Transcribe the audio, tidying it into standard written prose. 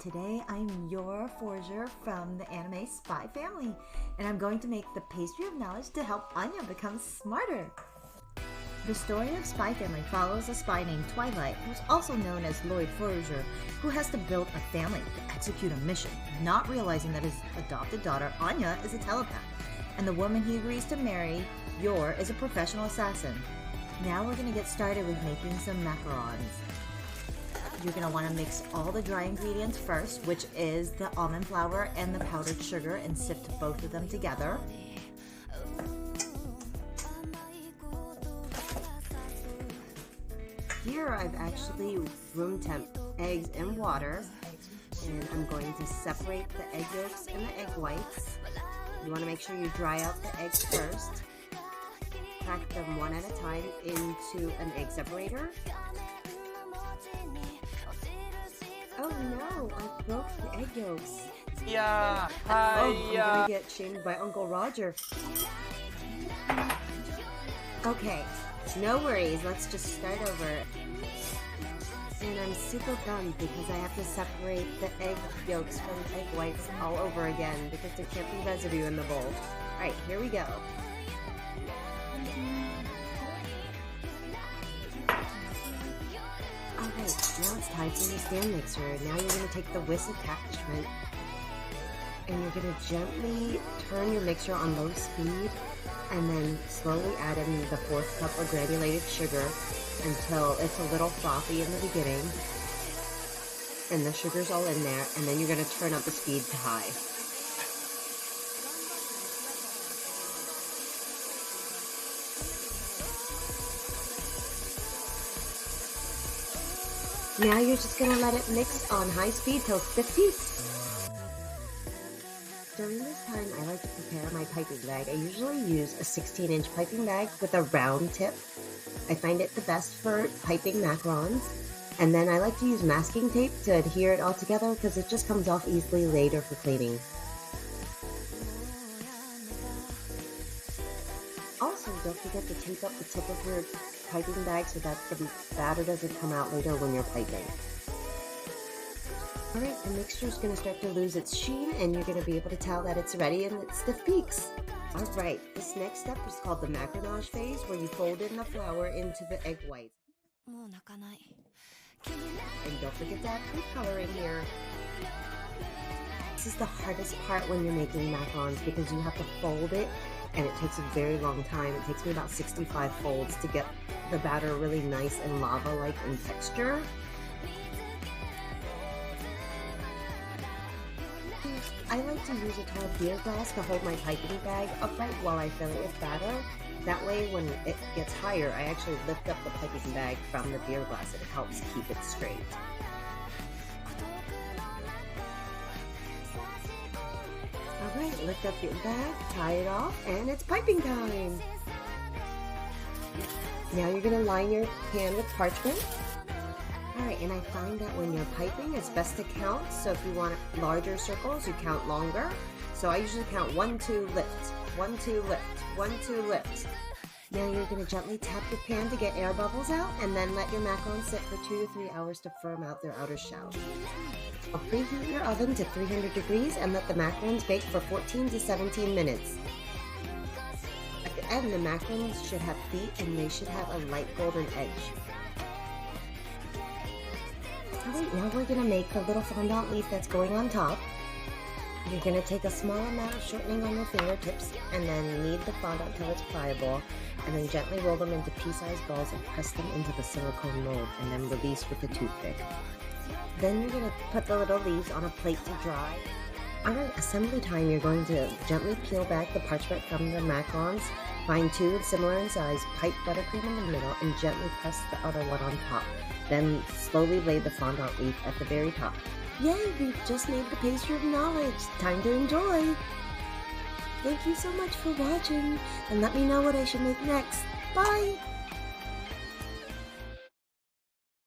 Today I'm Yor Forger from the Anime Spy family, and I'm going to make the Pastry of Knowledge to help Anya become smarter. The story of Spy Family follows a spy named Twilight, who's also known as Loid Forger, who has to build a family to execute a mission, not realizing that his adopted daughter, Anya, is a telepath, and the woman he agrees to marry, Yor, is a professional assassin. Now we're going to get started with making some macarons. You're going to want to mix all the dry ingredients first, which is the almond flour and the powdered sugar, and sift both of them together. Here I've actually room temp eggs and water, and I'm going to separate the egg yolks and the egg whites. You want to make sure you dry out the eggs first. Crack them one at a time into an egg separator. Oh no, I broke the egg yolks. Yeah, I'm gonna get shamed by Uncle Roger. Okay, no worries, let's just start over. And I'm super bummed because I have to separate the egg yolks from the egg whites all over again because there can't be residue in the bowl. Alright, here we go. Alright, now it's time for your stand mixer. Now you're going to take the whisk attachment and you're going to gently turn your mixer on low speed and then slowly add in the 4th cup of granulated sugar until it's a little frothy in the beginning and the sugar's all in there, and then you're going to turn up the speed to high. Now you're just going to let it mix on high speed till it's 50. During this time, I like to prepare my piping bag. I usually use a 16-inch piping bag with a round tip. I find it the best for piping macarons. And then I like to use masking tape to adhere it all together because it just comes off easily later for cleaning. Also, don't forget to tape up the tip of your piping bag so that the batter doesn't come out later when you're piping. Alright, the mixture is going to start to lose its sheen and you're going to be able to tell that it's ready and its stiff peaks. Alright, this next step is called the macaronage phase, where you fold in the flour into the egg whites. And don't forget to add food coloring here. This is the hardest part when you're making macarons because you have to fold it and it takes a very long time. It takes me about 65 folds to get the batter really nice and lava-like in texture. I like to use a tall beer glass to hold my piping bag upright while I fill it with batter. That way when it gets higher, I actually lift up the piping bag from the beer glass and it helps keep it straight. Alright, lift up your bag, tie it off, and it's piping time! Now you're going to line your pan with parchment. Alright, and I find that when you're piping, it's best to count. So if you want larger circles, you count longer. So I usually count 1, 2, lift, 1, 2, lift, 1, 2, lift. Now you're going to gently tap your pan to get air bubbles out, and then let your macarons sit for 2 to 3 hours to firm out their outer shell. Preheat your oven to 300 degrees and let the macarons bake for 14 to 17 minutes. At the end, the macarons should have feet and they should have a light golden edge. Alright, now we're going to make the little fondant leaf that's going on top. You're going to take a small amount of shortening on your fingertips and then knead the fondant till it's pliable, and then gently roll them into pea-sized balls and press them into the silicone mold and then release with a toothpick. Then you're going to put the little leaves on a plate to dry. Alright, assembly time. You're going to gently peel back the parchment from the macarons, find 2 similar in size, pipe buttercream in the middle, and gently press the other one on top. Then slowly lay the fondant leaf at the very top. Yay, we've just made the Pastry of Knowledge. Time to enjoy! Thank you so much for watching, and let me know what I should make next. Bye!